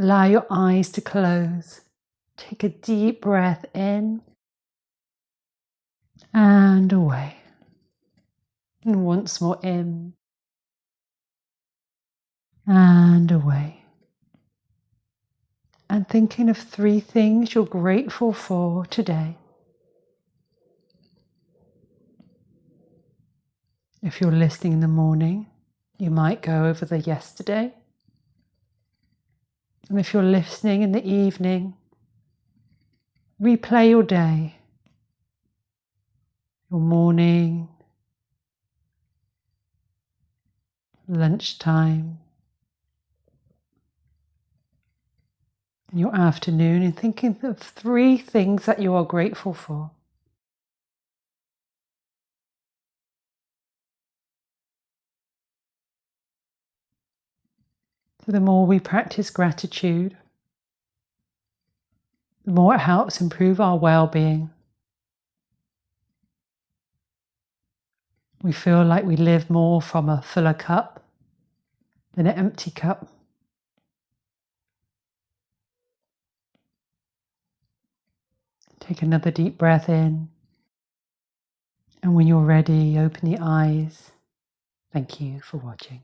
Allow your eyes to close. Take a deep breath in and away. And once more in and away. And thinking of 3 things you're grateful for today. If you're listening in the morning, you might go over the yesterday. And if you're listening in the evening, replay your day, your morning, lunchtime, and your afternoon, and thinking of 3 things that you are grateful for. So the more we practice gratitude, the more it helps improve our well-being. We feel like we live more from a fuller cup than an empty cup. Take another deep breath in. And when you're ready, open the eyes. Thank you for watching.